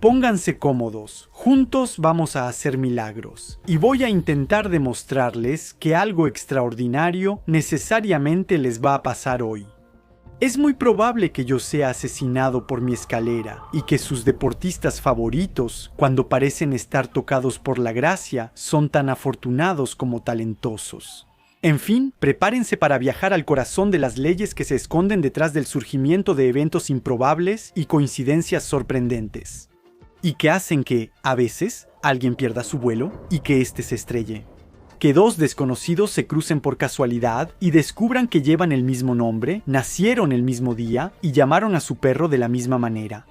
Pónganse cómodos, juntos vamos a hacer milagros, y voy a intentar demostrarles que algo extraordinario necesariamente les va a pasar hoy. Es muy probable que yo sea asesinado por mi escalera, y que sus deportistas favoritos, cuando parecen estar tocados por la gracia, son tan afortunados como talentosos. En fin, prepárense para viajar al corazón de las leyes que se esconden detrás del surgimiento de eventos improbables y coincidencias sorprendentes. Y que hacen que, a veces, alguien pierda su vuelo y que éste se estrelle. Que dos desconocidos se crucen por casualidad y descubran que llevan el mismo nombre, nacieron el mismo día y llamaron a su perro de la misma manera.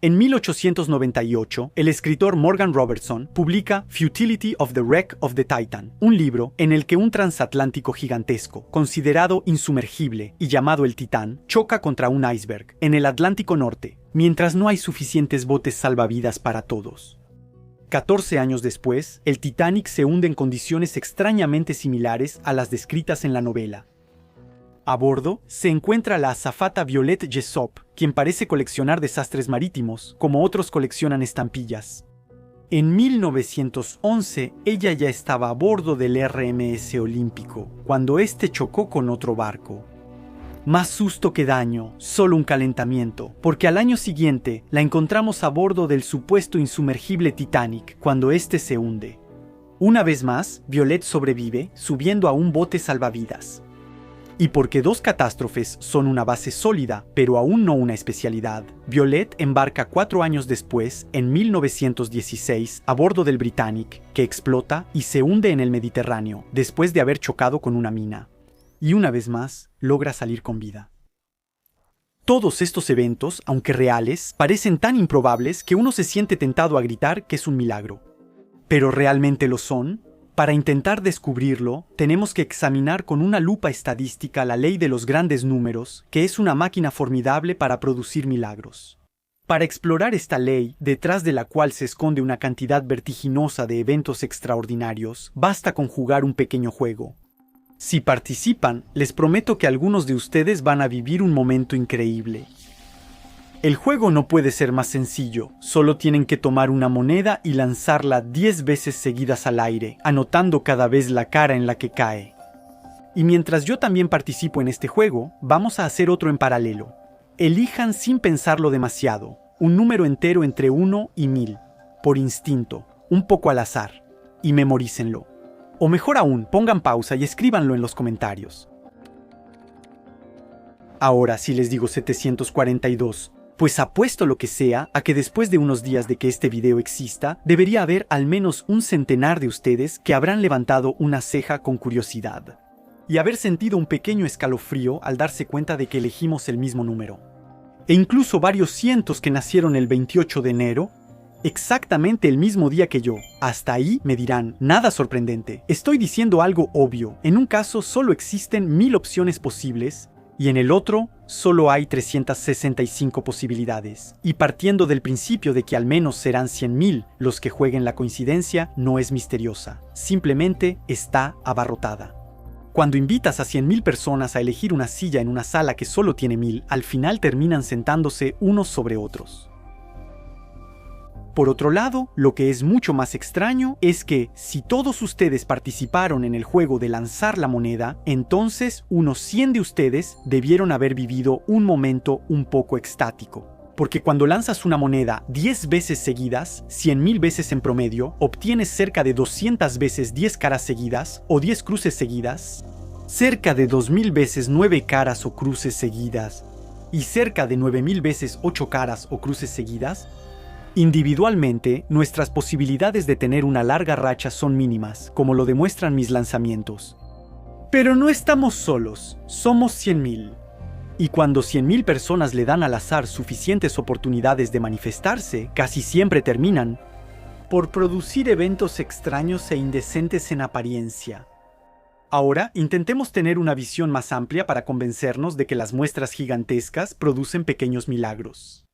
En 1898, el escritor Morgan Robertson publica Futility of the Wreck of the Titan, un libro en el que un transatlántico gigantesco, considerado insumergible y llamado el Titán, choca contra un iceberg en el Atlántico Norte, mientras no hay suficientes botes salvavidas para todos. 14 años después, el Titanic se hunde en condiciones extrañamente similares a las descritas en la novela. A bordo se encuentra la azafata Violette Jessop, quien parece coleccionar desastres marítimos, como otros coleccionan estampillas. En 1911, ella ya estaba a bordo del RMS Olímpico, cuando este chocó con otro barco. Más susto que daño, solo un calentamiento, porque al año siguiente la encontramos a bordo del supuesto insumergible Titanic, cuando este se hunde. Una vez más, Violette sobrevive, subiendo a un bote salvavidas. Y porque dos catástrofes son una base sólida, pero aún no una especialidad, Violette embarca 4 años después, en 1916, a bordo del Britannic, que explota y se hunde en el Mediterráneo, después de haber chocado con una mina. Y una vez más, logra salir con vida. Todos estos eventos, aunque reales, parecen tan improbables que uno se siente tentado a gritar que es un milagro. ¿Pero realmente lo son? Para intentar descubrirlo, tenemos que examinar con una lupa estadística la ley de los grandes números, que es una máquina formidable para producir milagros. Para explorar esta ley, detrás de la cual se esconde una cantidad vertiginosa de eventos extraordinarios, basta con jugar un pequeño juego. Si participan, les prometo que algunos de ustedes van a vivir un momento increíble. El juego no puede ser más sencillo, solo tienen que tomar una moneda y lanzarla 10 veces seguidas al aire, anotando cada vez la cara en la que cae. Y mientras yo también participo en este juego, vamos a hacer otro en paralelo. Elijan sin pensarlo demasiado, un número entero entre 1 y 1000, por instinto, un poco al azar, y memorícenlo. O mejor aún, pongan pausa y escríbanlo en los comentarios. Ahora, si les digo 742, pues apuesto lo que sea a que después de unos días de que este video exista, debería haber al menos un centenar de ustedes que habrán levantado una ceja con curiosidad. Y haber sentido un pequeño escalofrío al darse cuenta de que elegimos el mismo número. E incluso varios cientos que nacieron el 28 de enero, exactamente el mismo día que yo. Hasta ahí me dirán, nada sorprendente. Estoy diciendo algo obvio. En un caso solo existen 1000 opciones posibles, y en el otro, solo hay 365 posibilidades. Y partiendo del principio de que al menos serán 100.000 los que jueguen la coincidencia, no es misteriosa. Simplemente está abarrotada. Cuando invitas a 100.000 personas a elegir una silla en una sala que solo tiene 1000, al final terminan sentándose unos sobre otros. Por otro lado, lo que es mucho más extraño es que, si todos ustedes participaron en el juego de lanzar la moneda, entonces unos 100 de ustedes debieron haber vivido un momento un poco extático. Porque cuando lanzas una moneda 10 veces seguidas, 100.000 veces en promedio, obtienes cerca de 200 veces 10 caras seguidas o 10 cruces seguidas, cerca de 2000 veces 9 caras o cruces seguidas y cerca de 9000 veces 8 caras o cruces seguidas. Individualmente, nuestras posibilidades de tener una larga racha son mínimas, como lo demuestran mis lanzamientos. Pero no estamos solos, somos 100.000. Y cuando 100.000 personas le dan al azar suficientes oportunidades de manifestarse, casi siempre terminan por producir eventos extraños e indecentes en apariencia. Ahora, intentemos tener una visión más amplia para convencernos de que las muestras gigantescas producen pequeños milagros.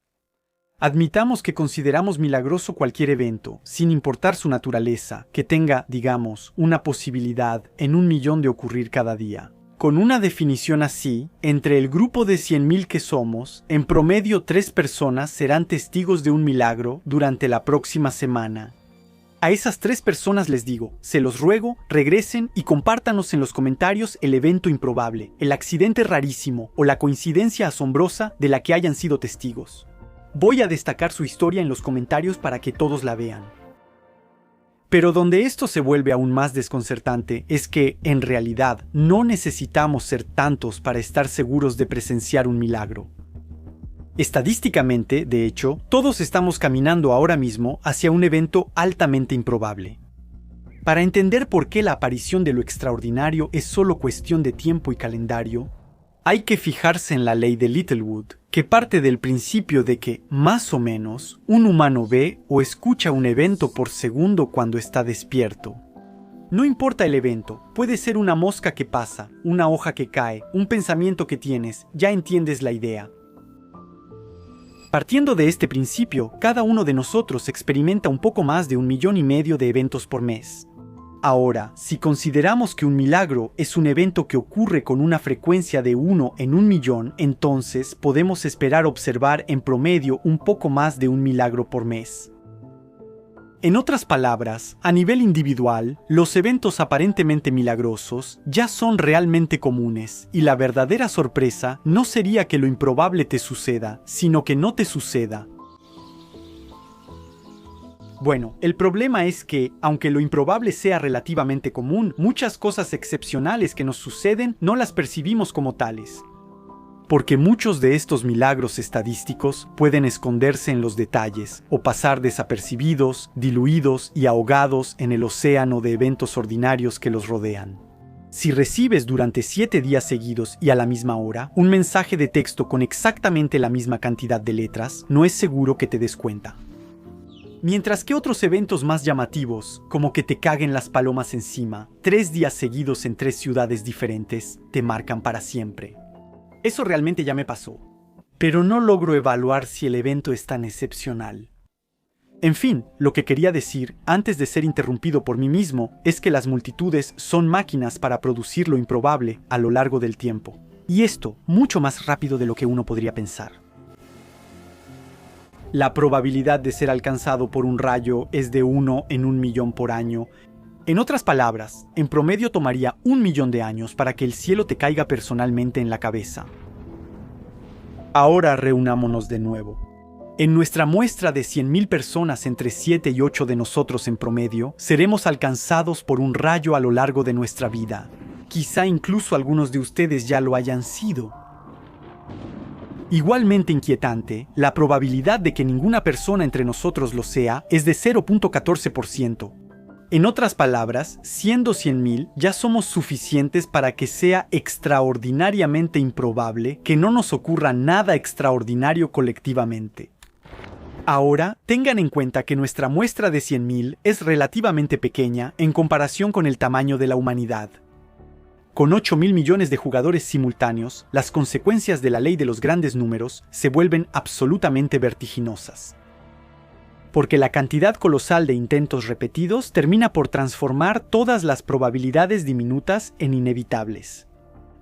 Admitamos que consideramos milagroso cualquier evento, sin importar su naturaleza, que tenga, digamos, una posibilidad en 1 millón de ocurrir cada día. Con una definición así, entre el grupo de 100.000 que somos, en promedio 3 personas serán testigos de un milagro durante la próxima semana. A esas 3 personas les digo, se los ruego, regresen y compártanos en los comentarios el evento improbable, el accidente rarísimo o la coincidencia asombrosa de la que hayan sido testigos. Voy a destacar su historia en los comentarios para que todos la vean. Pero donde esto se vuelve aún más desconcertante es que, en realidad, no necesitamos ser tantos para estar seguros de presenciar un milagro. Estadísticamente, de hecho, todos estamos caminando ahora mismo hacia un evento altamente improbable. Para entender por qué la aparición de lo extraordinario es solo cuestión de tiempo y calendario, hay que fijarse en la ley de Littlewood, que parte del principio de que, más o menos, un humano ve o escucha un evento por segundo cuando está despierto. No importa el evento, puede ser una mosca que pasa, una hoja que cae, un pensamiento que tienes, ya entiendes la idea. Partiendo de este principio, cada uno de nosotros experimenta un poco más de 1,5 millones de eventos por mes. Ahora, si consideramos que un milagro es un evento que ocurre con una frecuencia de 1 en 1.000.000, entonces podemos esperar observar en promedio un poco más de un milagro por mes. En otras palabras, a nivel individual, los eventos aparentemente milagrosos ya son realmente comunes, y la verdadera sorpresa no sería que lo improbable te suceda, sino que no te suceda. Bueno, el problema es que, aunque lo improbable sea relativamente común, muchas cosas excepcionales que nos suceden no las percibimos como tales. Porque muchos de estos milagros estadísticos pueden esconderse en los detalles, o pasar desapercibidos, diluidos y ahogados en el océano de eventos ordinarios que los rodean. Si recibes durante 7 días seguidos y a la misma hora un mensaje de texto con exactamente la misma cantidad de letras, no es seguro que te des cuenta. Mientras que otros eventos más llamativos, como que te caguen las palomas encima, 3 días seguidos en 3 ciudades diferentes, te marcan para siempre. Eso realmente ya me pasó. Pero no logro evaluar si el evento es tan excepcional. En fin, lo que quería decir, antes de ser interrumpido por mí mismo, es que las multitudes son máquinas para producir lo improbable a lo largo del tiempo. Y esto, mucho más rápido de lo que uno podría pensar. La probabilidad de ser alcanzado por un rayo es de 1 en 1.000.000 por año. En otras palabras, en promedio tomaría 1.000.000 de años para que el cielo te caiga personalmente en la cabeza. Ahora reunámonos de nuevo. En nuestra muestra de 100.000 personas entre 7 y 8 de nosotros en promedio, seremos alcanzados por un rayo a lo largo de nuestra vida. Quizá incluso algunos de ustedes ya lo hayan sido. Igualmente inquietante, la probabilidad de que ninguna persona entre nosotros lo sea es de 0.14%. En otras palabras, siendo 100.000, ya somos suficientes para que sea extraordinariamente improbable que no nos ocurra nada extraordinario colectivamente. Ahora, tengan en cuenta que nuestra muestra de 100.000 es relativamente pequeña en comparación con el tamaño de la humanidad. Con 8.000 millones de jugadores simultáneos, las consecuencias de la ley de los grandes números se vuelven absolutamente vertiginosas. Porque la cantidad colosal de intentos repetidos termina por transformar todas las probabilidades diminutas en inevitables.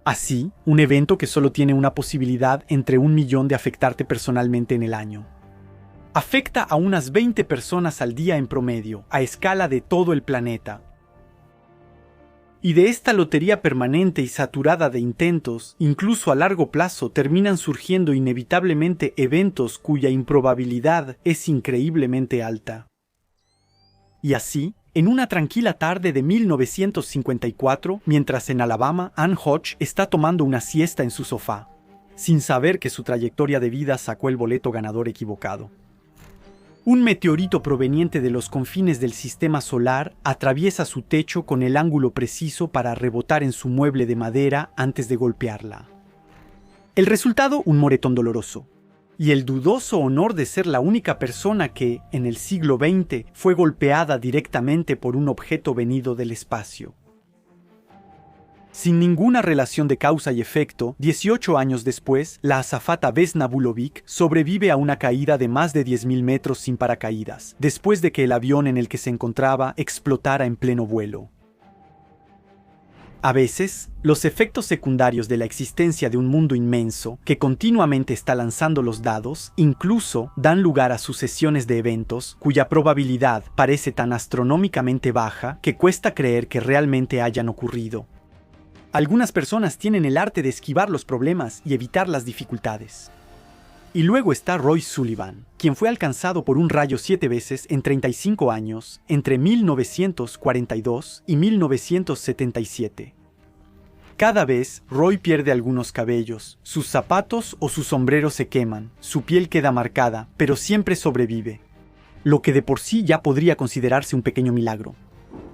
Así, un evento que solo tiene una posibilidad entre 1.000.000 de afectarte personalmente en el año. Afecta a unas 20 personas al día en promedio, a escala de todo el planeta. Y de esta lotería permanente y saturada de intentos, incluso a largo plazo, terminan surgiendo inevitablemente eventos cuya improbabilidad es increíblemente alta. Y así, en una tranquila tarde de 1954, mientras en Alabama Ann Hodge está tomando una siesta en su sofá, sin saber que su trayectoria de vida sacó el boleto ganador equivocado. Un meteorito proveniente de los confines del sistema solar atraviesa su techo con el ángulo preciso para rebotar en su mueble de madera antes de golpearla. El resultado, un moretón doloroso. Y el dudoso honor de ser la única persona que, en el siglo XX, fue golpeada directamente por un objeto venido del espacio. Sin ninguna relación de causa y efecto, 18 años después, la azafata Vesna Vulovic sobrevive a una caída de más de 10.000 metros sin paracaídas, después de que el avión en el que se encontraba explotara en pleno vuelo. A veces, los efectos secundarios de la existencia de un mundo inmenso que continuamente está lanzando los dados incluso dan lugar a sucesiones de eventos cuya probabilidad parece tan astronómicamente baja que cuesta creer que realmente hayan ocurrido. Algunas personas tienen el arte de esquivar los problemas y evitar las dificultades. Y luego está Roy Sullivan, quien fue alcanzado por un rayo 7 veces en 35 años, entre 1942 y 1977. Cada vez, Roy pierde algunos cabellos, sus zapatos o su sombrero se queman, su piel queda marcada, pero siempre sobrevive. Lo que de por sí ya podría considerarse un pequeño milagro.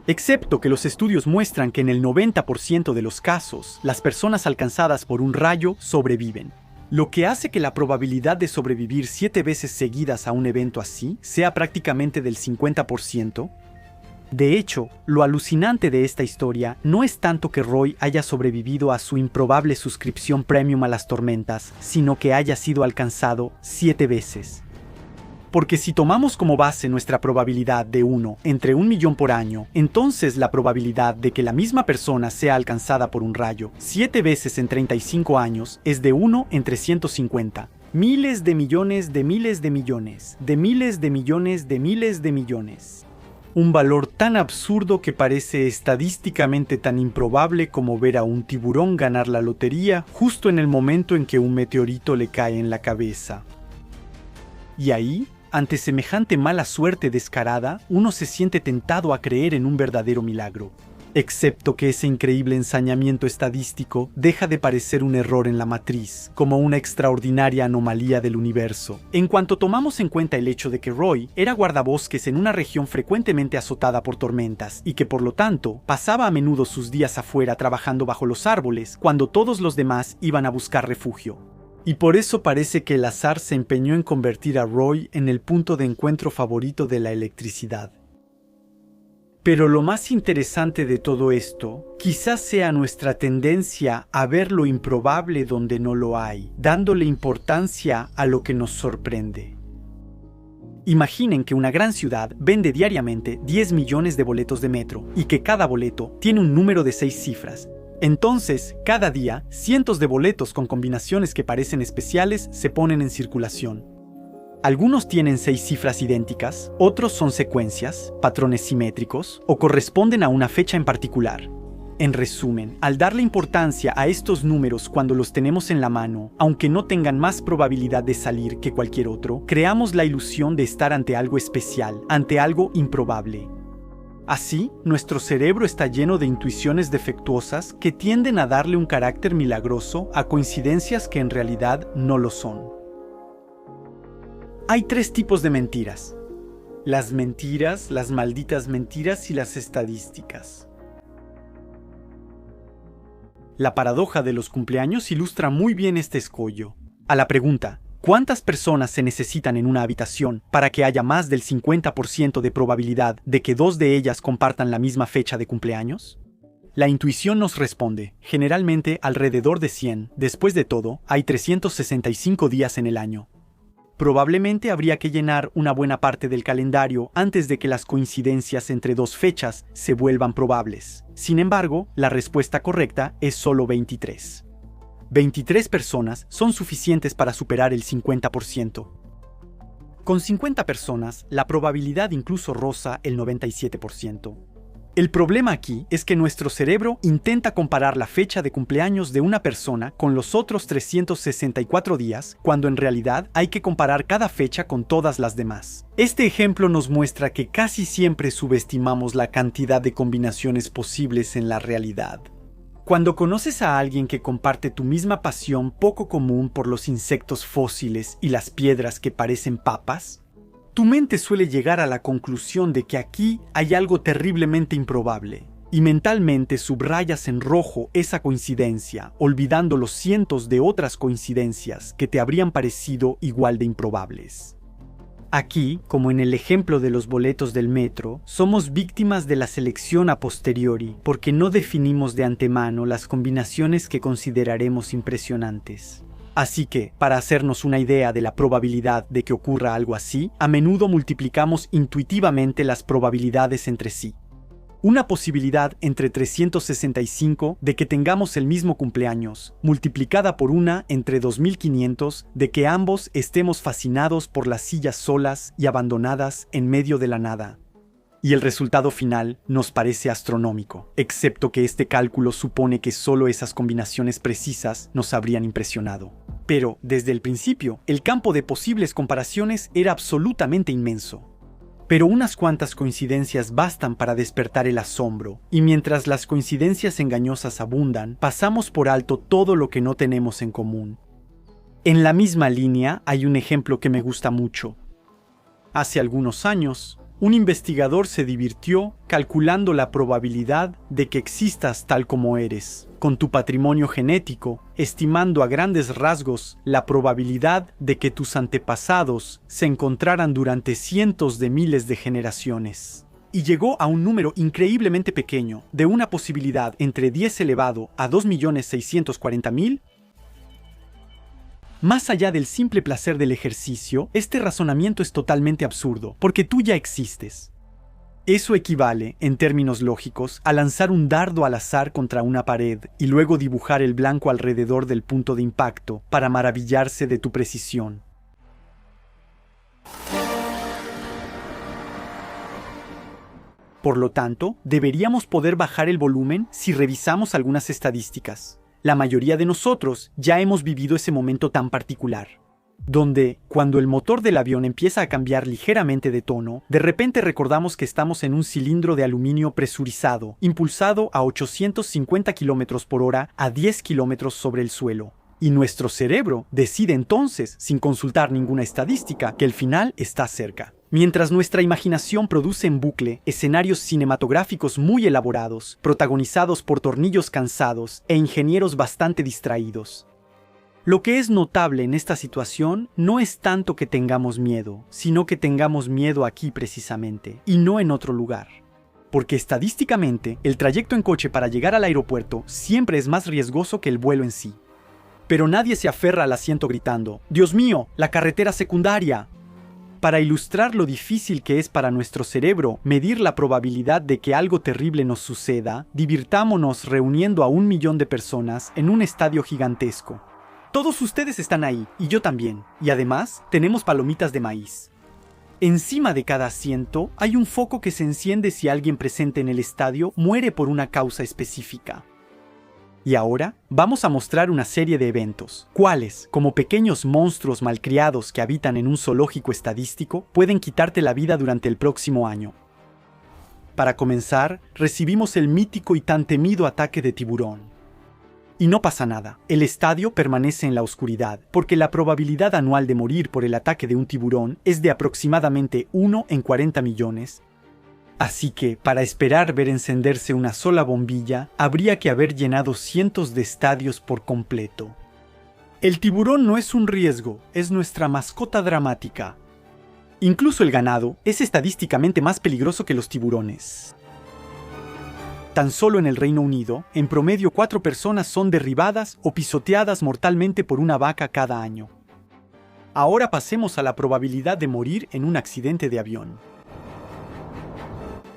Excepto que los estudios muestran que en el 90% de los casos, las personas alcanzadas por un rayo sobreviven. Lo que hace que la probabilidad de sobrevivir 7 veces seguidas a un evento así sea prácticamente del 50%. De hecho, lo alucinante de esta historia no es tanto que Roy haya sobrevivido a su improbable suscripción premium a las tormentas, sino que haya sido alcanzado 7 veces. Porque si tomamos como base nuestra probabilidad de 1 entre 1 millón por año, entonces la probabilidad de que la misma persona sea alcanzada por un rayo 7 veces en 35 años es de 1 entre 150. Miles de millones de miles de millones, de miles de millones de miles de millones. Un valor tan absurdo que parece estadísticamente tan improbable como ver a un tiburón ganar la lotería justo en el momento en que un meteorito le cae en la cabeza. Y ahí, ante semejante mala suerte descarada, uno se siente tentado a creer en un verdadero milagro. Excepto que ese increíble ensañamiento estadístico deja de parecer un error en la matriz, como una extraordinaria anomalía del universo. En cuanto tomamos en cuenta el hecho de que Roy era guardabosques en una región frecuentemente azotada por tormentas y que por lo tanto pasaba a menudo sus días afuera trabajando bajo los árboles cuando todos los demás iban a buscar refugio. Y por eso parece que el azar se empeñó en convertir a Roy en el punto de encuentro favorito de la electricidad. Pero lo más interesante de todo esto, quizás sea nuestra tendencia a ver lo improbable donde no lo hay, dándole importancia a lo que nos sorprende. Imaginen que una gran ciudad vende diariamente 10 millones de boletos de metro y que cada boleto tiene un número de 6 cifras. Entonces, cada día, cientos de boletos con combinaciones que parecen especiales se ponen en circulación. Algunos tienen 6 cifras idénticas, otros son secuencias, patrones simétricos o corresponden a una fecha en particular. En resumen, al darle importancia a estos números cuando los tenemos en la mano, aunque no tengan más probabilidad de salir que cualquier otro, creamos la ilusión de estar ante algo especial, ante algo improbable. Así, nuestro cerebro está lleno de intuiciones defectuosas que tienden a darle un carácter milagroso a coincidencias que en realidad no lo son. Hay 3 tipos de mentiras: las mentiras, las malditas mentiras y las estadísticas. La paradoja de los cumpleaños ilustra muy bien este escollo. A la pregunta, ¿cuántas personas se necesitan en una habitación para que haya más del 50% de probabilidad de que 2 de ellas compartan la misma fecha de cumpleaños? La intuición nos responde, generalmente alrededor de 100. Después de todo, hay 365 días en el año. Probablemente habría que llenar una buena parte del calendario antes de que las coincidencias entre 2 fechas se vuelvan probables. Sin embargo, la respuesta correcta es solo 23. 23 personas son suficientes para superar el 50%. Con 50 personas, la probabilidad incluso roza el 97%. El problema aquí es que nuestro cerebro intenta comparar la fecha de cumpleaños de una persona con los otros 364 días, cuando en realidad hay que comparar cada fecha con todas las demás. Este ejemplo nos muestra que casi siempre subestimamos la cantidad de combinaciones posibles en la realidad. Cuando conoces a alguien que comparte tu misma pasión poco común por los insectos fósiles y las piedras que parecen papas, tu mente suele llegar a la conclusión de que aquí hay algo terriblemente improbable, y mentalmente subrayas en rojo esa coincidencia, olvidando los cientos de otras coincidencias que te habrían parecido igual de improbables. Aquí, como en el ejemplo de los boletos del metro, somos víctimas de la selección a posteriori, porque no definimos de antemano las combinaciones que consideraremos impresionantes. Así que, para hacernos una idea de la probabilidad de que ocurra algo así, a menudo multiplicamos intuitivamente las probabilidades entre sí. Una posibilidad entre 365 de que tengamos el mismo cumpleaños, multiplicada por una entre 2500 de que ambos estemos fascinados por las sillas solas y abandonadas en medio de la nada. Y el resultado final nos parece astronómico, excepto que este cálculo supone que solo esas combinaciones precisas nos habrían impresionado. Pero, desde el principio, el campo de posibles comparaciones era absolutamente inmenso. Pero unas cuantas coincidencias bastan para despertar el asombro, y mientras las coincidencias engañosas abundan, pasamos por alto todo lo que no tenemos en común. En la misma línea hay un ejemplo que me gusta mucho. Hace algunos años, un investigador se divirtió calculando la probabilidad de que existas tal como eres, con tu patrimonio genético, estimando a grandes rasgos la probabilidad de que tus antepasados se encontraran durante cientos de miles de generaciones. Y llegó a un número increíblemente pequeño, de una posibilidad entre 10 elevado a 2.640.000. Más allá del simple placer del ejercicio, este razonamiento es totalmente absurdo, porque tú ya existes. Eso equivale, en términos lógicos, a lanzar un dardo al azar contra una pared y luego dibujar el blanco alrededor del punto de impacto para maravillarse de tu precisión. Por lo tanto, deberíamos poder bajar el volumen si revisamos algunas estadísticas. La mayoría de nosotros ya hemos vivido ese momento tan particular, donde, cuando el motor del avión empieza a cambiar ligeramente de tono, de repente recordamos que estamos en un cilindro de aluminio presurizado, impulsado a 850 km por hora a 10 km sobre el suelo. Y nuestro cerebro decide entonces, sin consultar ninguna estadística, que el final está cerca. Mientras nuestra imaginación produce en bucle escenarios cinematográficos muy elaborados, protagonizados por tornillos cansados e ingenieros bastante distraídos. Lo que es notable en esta situación no es tanto que tengamos miedo, sino que tengamos miedo aquí precisamente, y no en otro lugar. Porque estadísticamente, el trayecto en coche para llegar al aeropuerto siempre es más riesgoso que el vuelo en sí. Pero nadie se aferra al asiento gritando, ¡Dios mío, la carretera secundaria! Para ilustrar lo difícil que es para nuestro cerebro medir la probabilidad de que algo terrible nos suceda, divirtámonos reuniendo a 1 millón de personas en un estadio gigantesco. Todos ustedes están ahí, y yo también, y además tenemos palomitas de maíz. Encima de cada asiento hay un foco que se enciende si alguien presente en el estadio muere por una causa específica. Y ahora vamos a mostrar una serie de eventos, cuales, como pequeños monstruos malcriados que habitan en un zoológico estadístico, pueden quitarte la vida durante el próximo año. Para comenzar, recibimos el mítico y tan temido ataque de tiburón. Y no pasa nada, el estadio permanece en la oscuridad, porque la probabilidad anual de morir por el ataque de un tiburón es de aproximadamente 1 en 40 millones. Así que, para esperar ver encenderse una sola bombilla, habría que haber llenado cientos de estadios por completo. El tiburón no es un riesgo, es nuestra mascota dramática. Incluso el ganado es estadísticamente más peligroso que los tiburones. Tan solo en el Reino Unido, en promedio 4 personas son derribadas o pisoteadas mortalmente por una vaca cada año. Ahora pasemos a la probabilidad de morir en un accidente de avión.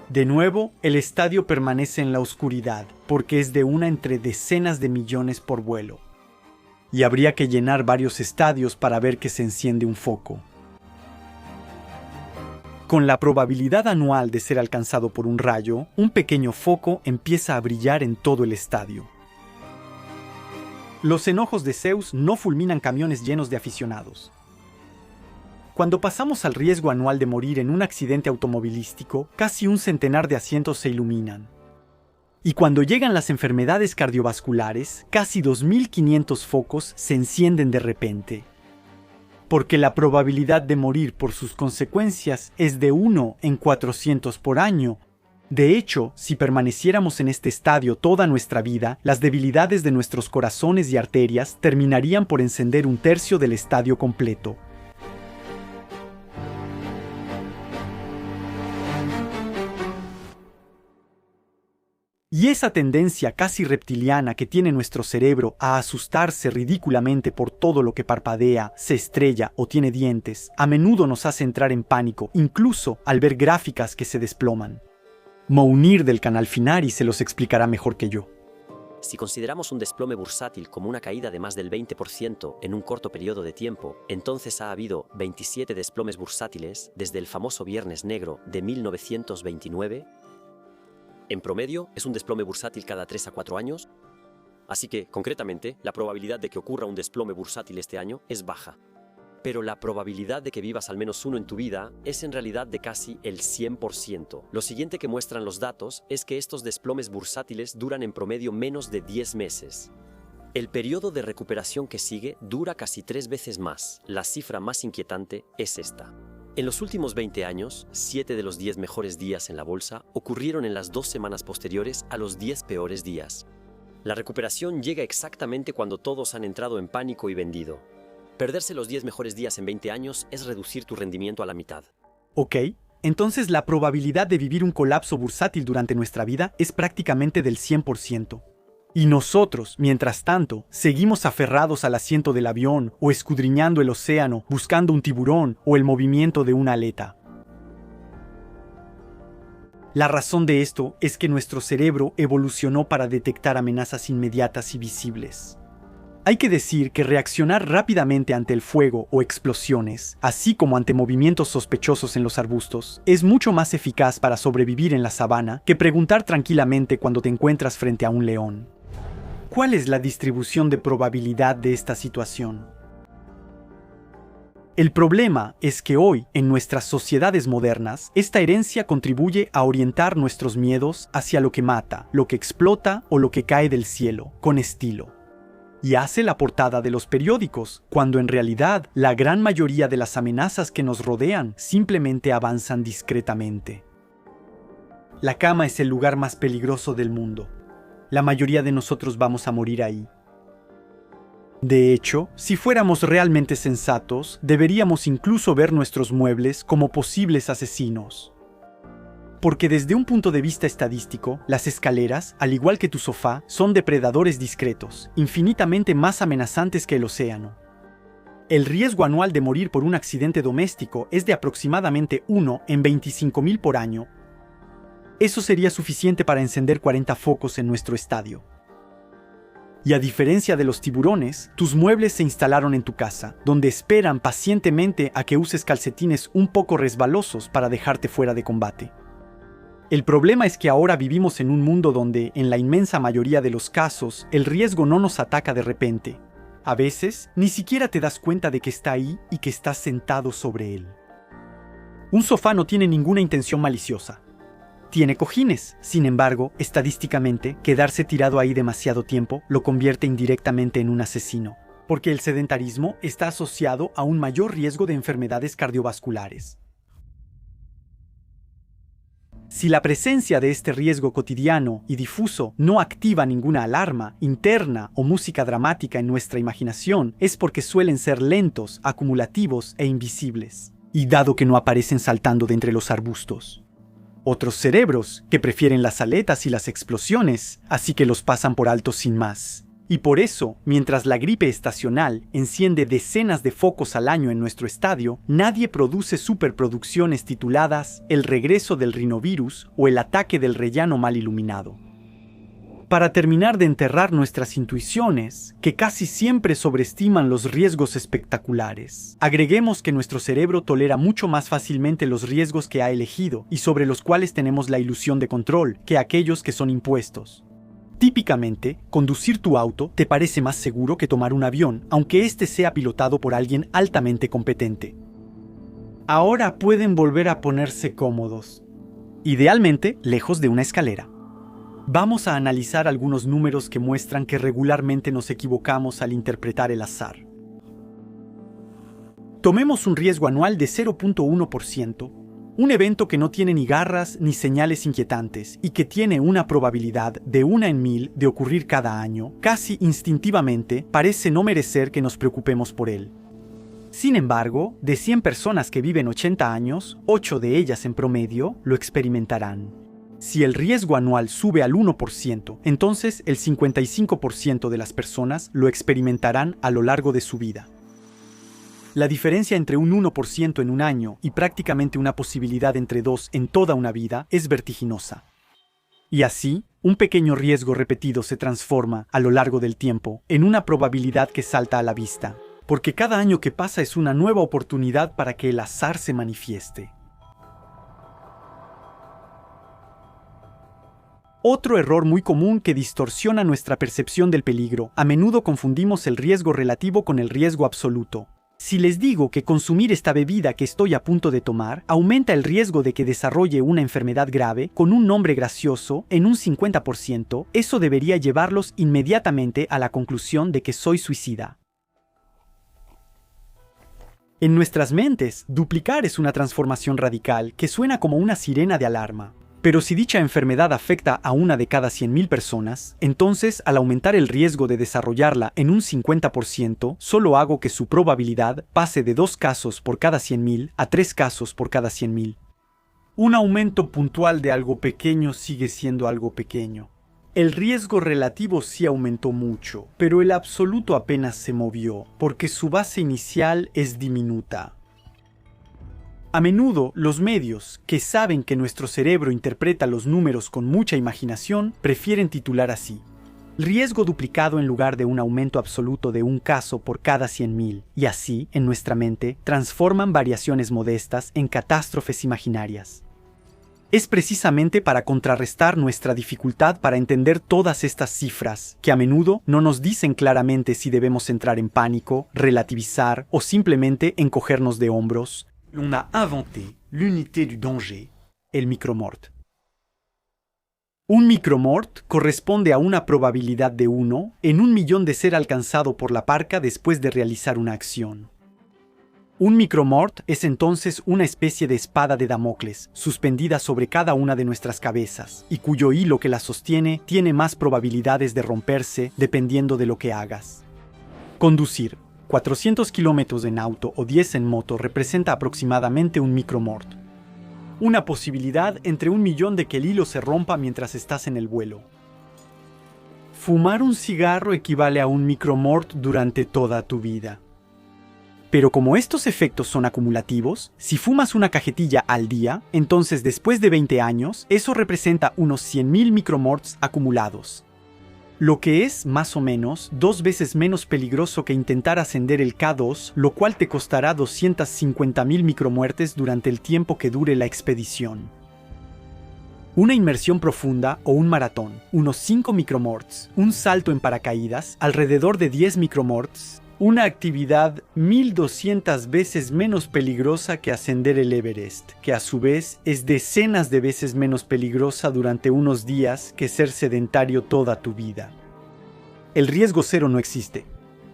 De nuevo, el estadio permanece en la oscuridad, porque es de una entre decenas de millones por vuelo. Y habría que llenar varios estadios para ver que se enciende un foco. Con la probabilidad anual de ser alcanzado por un rayo, un pequeño foco empieza a brillar en todo el estadio. Los enojos de Zeus no fulminan camiones llenos de aficionados. Cuando pasamos al riesgo anual de morir en un accidente automovilístico, casi 100 de asientos se iluminan. Y cuando llegan las enfermedades cardiovasculares, casi 2.500 focos se encienden de repente. Porque la probabilidad de morir por sus consecuencias es de 1 en 400 por año. De hecho, si permaneciéramos en este estadio toda nuestra vida, las debilidades de nuestros corazones y arterias terminarían por encender 1/3 del estadio completo. Y esa tendencia casi reptiliana que tiene nuestro cerebro a asustarse ridículamente por todo lo que parpadea, se estrella o tiene dientes, a menudo nos hace entrar en pánico, incluso al ver gráficas que se desploman. Mounir del canal Finari se los explicará mejor que yo. Si consideramos un desplome bursátil como una caída de más del 20% en un corto periodo de tiempo, entonces ha habido 27 desplomes bursátiles desde el famoso Viernes Negro de 1929. En promedio, es un desplome bursátil cada 3 a 4 años. Así que, concretamente, la probabilidad de que ocurra un desplome bursátil este año es baja. Pero la probabilidad de que vivas al menos uno en tu vida es en realidad de casi el 100%. Lo siguiente que muestran los datos es que estos desplomes bursátiles duran en promedio menos de 10 meses. El periodo de recuperación que sigue dura casi 3 veces más. La cifra más inquietante es esta. En los últimos 20 años, 7 de los 10 mejores días en la bolsa ocurrieron en las 2 semanas posteriores a los 10 peores días. La recuperación llega exactamente cuando todos han entrado en pánico y vendido. Perderse los 10 mejores días en 20 años es reducir tu rendimiento a la mitad. Ok, entonces la probabilidad de vivir un colapso bursátil durante nuestra vida es prácticamente del 100%. Y nosotros, mientras tanto, seguimos aferrados al asiento del avión o escudriñando el océano, buscando un tiburón o el movimiento de una aleta. La razón de esto es que nuestro cerebro evolucionó para detectar amenazas inmediatas y visibles. Hay que decir que reaccionar rápidamente ante el fuego o explosiones, así como ante movimientos sospechosos en los arbustos, es mucho más eficaz para sobrevivir en la sabana que preguntar tranquilamente cuando te encuentras frente a un león. ¿Cuál es la distribución de probabilidad de esta situación? El problema es que hoy, en nuestras sociedades modernas, esta herencia contribuye a orientar nuestros miedos hacia lo que mata, lo que explota o lo que cae del cielo, con estilo. Y hace la portada de los periódicos, cuando en realidad la gran mayoría de las amenazas que nos rodean simplemente avanzan discretamente. La cama es el lugar más peligroso del mundo. La mayoría de nosotros vamos a morir ahí. De hecho, si fuéramos realmente sensatos, deberíamos incluso ver nuestros muebles como posibles asesinos. Porque desde un punto de vista estadístico, las escaleras, al igual que tu sofá, son depredadores discretos, infinitamente más amenazantes que el océano. El riesgo anual de morir por un accidente doméstico es de aproximadamente 1 en 25.000 por año. Eso sería suficiente para encender 40 focos en nuestro estadio. Y a diferencia de los tiburones, tus muebles se instalaron en tu casa, donde esperan pacientemente a que uses calcetines un poco resbalosos para dejarte fuera de combate. El problema es que ahora vivimos en un mundo donde, en la inmensa mayoría de los casos, el riesgo no nos ataca de repente. A veces, ni siquiera te das cuenta de que está ahí y que estás sentado sobre él. Un sofá no tiene ninguna intención maliciosa. Tiene cojines. Sin embargo, estadísticamente, quedarse tirado ahí demasiado tiempo lo convierte indirectamente en un asesino, porque el sedentarismo está asociado a un mayor riesgo de enfermedades cardiovasculares. Si la presencia de este riesgo cotidiano y difuso no activa ninguna alarma interna o música dramática en nuestra imaginación, es porque suelen ser lentos, acumulativos e invisibles, y dado que no aparecen saltando de entre los arbustos. Otros cerebros, que prefieren las aletas y las explosiones, así que los pasan por alto sin más. Y por eso, mientras la gripe estacional enciende decenas de focos al año en nuestro estadio, nadie produce superproducciones tituladas El regreso del rinovirus o El ataque del rellano mal iluminado. Para terminar de enterrar nuestras intuiciones, que casi siempre sobreestiman los riesgos espectaculares, agreguemos que nuestro cerebro tolera mucho más fácilmente los riesgos que ha elegido y sobre los cuales tenemos la ilusión de control que aquellos que son impuestos. Típicamente, conducir tu auto te parece más seguro que tomar un avión, aunque este sea pilotado por alguien altamente competente. Ahora pueden volver a ponerse cómodos, idealmente lejos de una escalera. Vamos a analizar algunos números que muestran que regularmente nos equivocamos al interpretar el azar. Tomemos un riesgo anual de 0.1%. Un evento que no tiene ni garras ni señales inquietantes y que tiene una probabilidad de 1 en 1000 de ocurrir cada año, casi instintivamente parece no merecer que nos preocupemos por él. Sin embargo, de 100 personas que viven 80 años, 8 de ellas en promedio lo experimentarán. Si el riesgo anual sube al 1%, entonces el 55% de las personas lo experimentarán a lo largo de su vida. La diferencia entre un 1% en un año y prácticamente una posibilidad entre 2 en toda una vida es vertiginosa. Y así, un pequeño riesgo repetido se transforma, a lo largo del tiempo, en una probabilidad que salta a la vista, porque cada año que pasa es una nueva oportunidad para que el azar se manifieste. Otro error muy común que distorsiona nuestra percepción del peligro. A menudo confundimos el riesgo relativo con el riesgo absoluto. Si les digo que consumir esta bebida que estoy a punto de tomar aumenta el riesgo de que desarrolle una enfermedad grave con un nombre gracioso en un 50%, eso debería llevarlos inmediatamente a la conclusión de que soy suicida. En nuestras mentes, duplicar es una transformación radical que suena como una sirena de alarma. Pero si dicha enfermedad afecta a una de cada 100.000 personas, entonces al aumentar el riesgo de desarrollarla en un 50%, solo hago que su probabilidad pase de 2 casos por cada 100.000 a 3 casos por cada 100.000. Un aumento puntual de algo pequeño sigue siendo algo pequeño. El riesgo relativo sí aumentó mucho, pero el absoluto apenas se movió, porque su base inicial es diminuta. A menudo, los medios, que saben que nuestro cerebro interpreta los números con mucha imaginación, prefieren titular así: riesgo duplicado en lugar de un aumento absoluto de un caso por cada 100.000, y así, en nuestra mente, transforman variaciones modestas en catástrofes imaginarias. Es precisamente para contrarrestar nuestra dificultad para entender todas estas cifras, que a menudo no nos dicen claramente si debemos entrar en pánico, relativizar o simplemente encogernos de hombros. On a inventé l'unité du danger, el micromort. Un micromort corresponde a una probabilidad de 1 en 1.000.000 de ser alcanzado por la parca después de realizar una acción. Un micromort es entonces una especie de espada de Damocles, suspendida sobre cada una de nuestras cabezas, y cuyo hilo que la sostiene tiene más probabilidades de romperse dependiendo de lo que hagas. Conducir 400 kilómetros en auto o 10 en moto representa aproximadamente un micromort. Una posibilidad entre 1.000.000 de que el hilo se rompa mientras estás en el vuelo. Fumar un cigarro equivale a un micromort durante toda tu vida. Pero como estos efectos son acumulativos, si fumas una cajetilla al día, entonces después de 20 años, eso representa unos 100.000 micromorts acumulados. Lo que es, más o menos, 2 veces menos peligroso que intentar ascender el K2, lo cual te costará 250.000 micromuertes durante el tiempo que dure la expedición. Una inmersión profunda o un maratón, unos 5 micromorts, un salto en paracaídas, alrededor de 10 micromorts, una actividad 1.200 veces menos peligrosa que ascender el Everest, que a su vez es decenas de veces menos peligrosa durante unos días que ser sedentario toda tu vida. El riesgo cero no existe.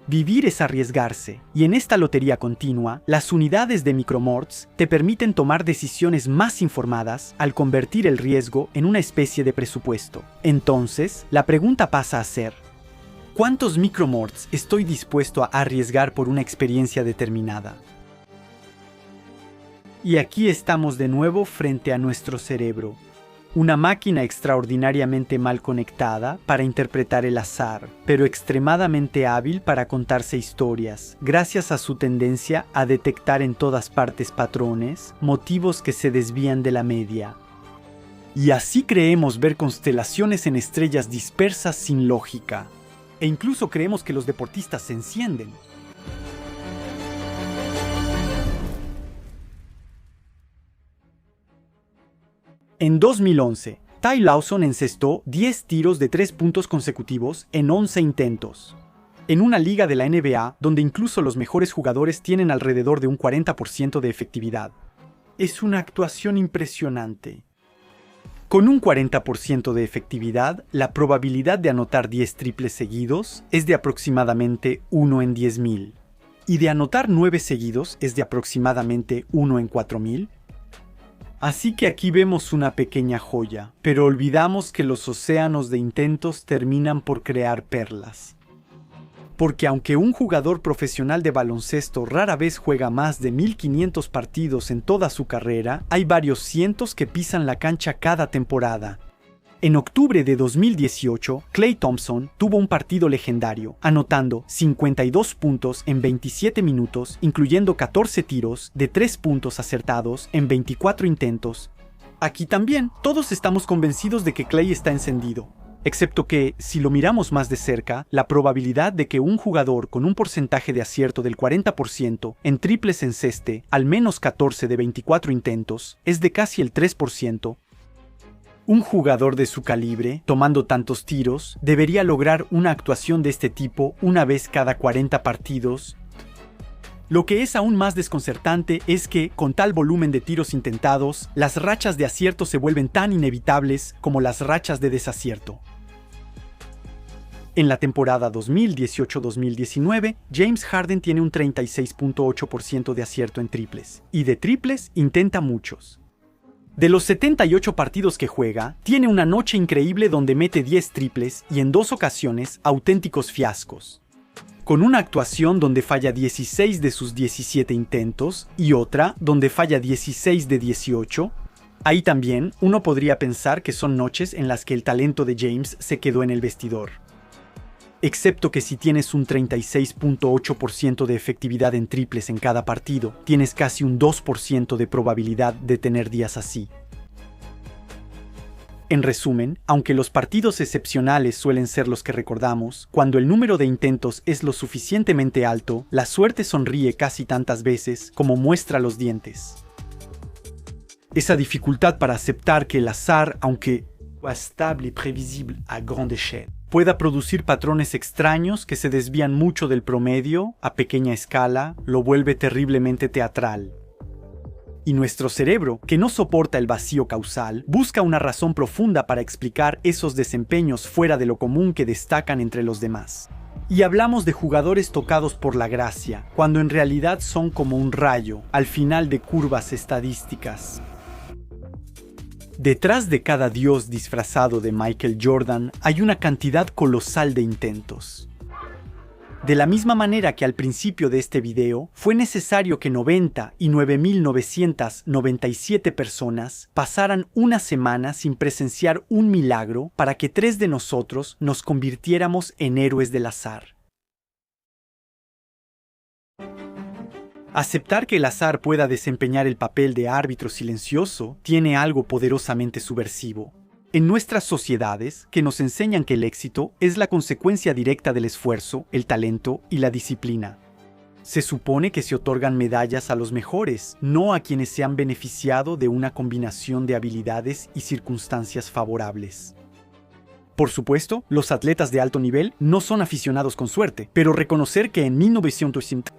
Vivir es arriesgarse, y en esta lotería continua, las unidades de micromorts te permiten tomar decisiones más informadas al convertir el riesgo en una especie de presupuesto. Entonces, la pregunta pasa a ser: ¿cuántos micromorts estoy dispuesto a arriesgar por una experiencia determinada? Y aquí estamos de nuevo frente a nuestro cerebro, una máquina extraordinariamente mal conectada para interpretar el azar, pero extremadamente hábil para contarse historias, gracias a su tendencia a detectar en todas partes patrones, motivos que se desvían de la media. Y así creemos ver constelaciones en estrellas dispersas sin lógica. E incluso creemos que los deportistas se encienden. En 2011, Ty Lawson encestó 10 tiros de 3 puntos consecutivos en 11 intentos. En una liga de la NBA donde incluso los mejores jugadores tienen alrededor de un 40% de efectividad. Es una actuación impresionante. Con un 40% de efectividad, la probabilidad de anotar 10 triples seguidos es de aproximadamente 1 en 10.000. Y de anotar 9 seguidos es de aproximadamente 1 en 4.000. Así que aquí vemos una pequeña joya, pero olvidamos que los océanos de intentos terminan por crear perlas. Porque aunque un jugador profesional de baloncesto rara vez juega más de 1.500 partidos en toda su carrera, hay varios cientos que pisan la cancha cada temporada. En octubre de 2018, Klay Thompson tuvo un partido legendario, anotando 52 puntos en 27 minutos, incluyendo 14 tiros de 3 puntos acertados en 24 intentos, Aquí también, todos estamos convencidos de que Clay está encendido. Excepto que, si lo miramos más de cerca, la probabilidad de que un jugador con un porcentaje de acierto del 40% en triples enceste al menos 14 de 24 intentos es de casi el 3%. Un jugador de su calibre, tomando tantos tiros, debería lograr una actuación de este tipo una vez cada 40 partidos. Lo que es aún más desconcertante es que, con tal volumen de tiros intentados, las rachas de acierto se vuelven tan inevitables como las rachas de desacierto. En la temporada 2018-2019, James Harden tiene un 36.8% de acierto en triples, y de triples intenta muchos. De los 78 partidos que juega, tiene una noche increíble donde mete 10 triples y en 2 ocasiones auténticos fiascos. Con una actuación donde falla 16 de sus 17 intentos y otra donde falla 16 de 18, ahí también uno podría pensar que son noches en las que el talento de James se quedó en el vestidor. Excepto que si tienes un 36.8% de efectividad en triples en cada partido, tienes casi un 2% de probabilidad de tener días así. En resumen, aunque los partidos excepcionales suelen ser los que recordamos, cuando el número de intentos es lo suficientemente alto, la suerte sonríe casi tantas veces como muestra los dientes. Esa dificultad para aceptar que el azar, aunque estable y previsible a grande échelle, pueda producir patrones extraños que se desvían mucho del promedio, a pequeña escala, lo vuelve terriblemente teatral. Y nuestro cerebro, que no soporta el vacío causal, busca una razón profunda para explicar esos desempeños fuera de lo común que destacan entre los demás. Y hablamos de jugadores tocados por la gracia, cuando en realidad son como un rayo, al final de curvas estadísticas. Detrás de cada dios disfrazado de Michael Jordan hay una cantidad colosal de intentos. De la misma manera que al principio de este video, fue necesario que 90.997 personas pasaran una semana sin presenciar un milagro para que 3 de nosotros nos convirtiéramos en héroes del azar. Aceptar que el azar pueda desempeñar el papel de árbitro silencioso tiene algo poderosamente subversivo. En nuestras sociedades, que nos enseñan que el éxito es la consecuencia directa del esfuerzo, el talento y la disciplina. Se supone que se otorgan medallas a los mejores, no a quienes se han beneficiado de una combinación de habilidades y circunstancias favorables. Por supuesto, los atletas de alto nivel no son aficionados con suerte, pero reconocer que en 1950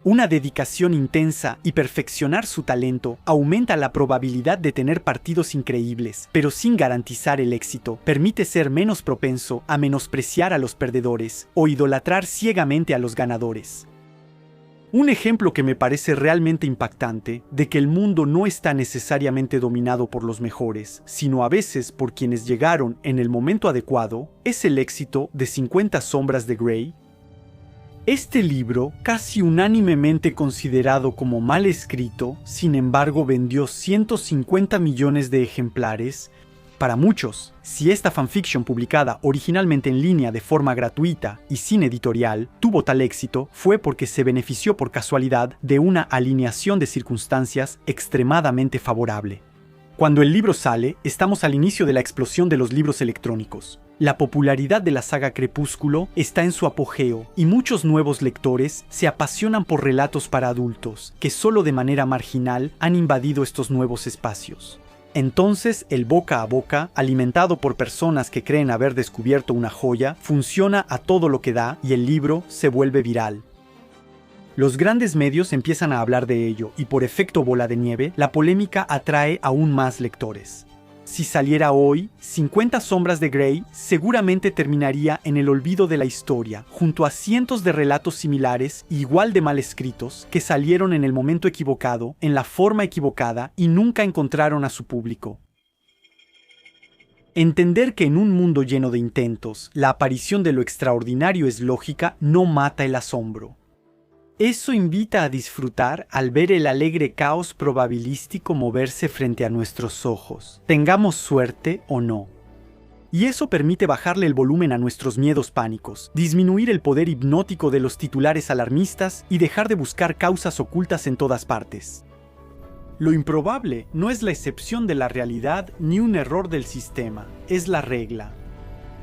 una dedicación intensa y perfeccionar su talento aumenta la probabilidad de tener partidos increíbles, pero sin garantizar el éxito, permite ser menos propenso a menospreciar a los perdedores o idolatrar ciegamente a los ganadores. Un ejemplo que me parece realmente impactante de que el mundo no está necesariamente dominado por los mejores, sino a veces por quienes llegaron en el momento adecuado, es el éxito de 50 sombras de Grey. Este libro, casi unánimemente considerado como mal escrito, sin embargo vendió 150 millones de ejemplares. Para muchos, si esta fanfiction publicada originalmente en línea de forma gratuita y sin editorial tuvo tal éxito, fue porque se benefició por casualidad de una alineación de circunstancias extremadamente favorable. Cuando el libro sale, estamos al inicio de la explosión de los libros electrónicos. La popularidad de la saga Crepúsculo está en su apogeo y muchos nuevos lectores se apasionan por relatos para adultos que solo de manera marginal han invadido estos nuevos espacios. Entonces el boca a boca, alimentado por personas que creen haber descubierto una joya, funciona a todo lo que da y el libro se vuelve viral. Los grandes medios empiezan a hablar de ello y por efecto bola de nieve, la polémica atrae aún más lectores. Si saliera hoy, 50 sombras de Grey seguramente terminaría en el olvido de la historia, junto a cientos de relatos similares igual de mal escritos que salieron en el momento equivocado, en la forma equivocada y nunca encontraron a su público. Entender que en un mundo lleno de intentos, la aparición de lo extraordinario es lógica no mata el asombro. Eso invita a disfrutar al ver el alegre caos probabilístico moverse frente a nuestros ojos, tengamos suerte o no. Y eso permite bajarle el volumen a nuestros miedos pánicos, disminuir el poder hipnótico de los titulares alarmistas y dejar de buscar causas ocultas en todas partes. Lo improbable no es la excepción de la realidad ni un error del sistema, es la regla.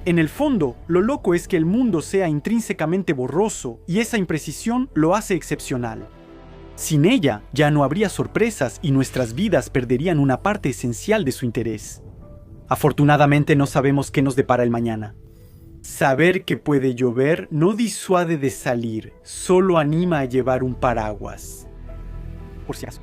En el fondo, lo loco es que el mundo sea intrínsecamente borroso y esa imprecisión lo hace excepcional. Sin ella, ya no habría sorpresas y nuestras vidas perderían una parte esencial de su interés. Afortunadamente no sabemos qué nos depara el mañana. Saber que puede llover no disuade de salir, solo anima a llevar un paraguas. Por si acaso.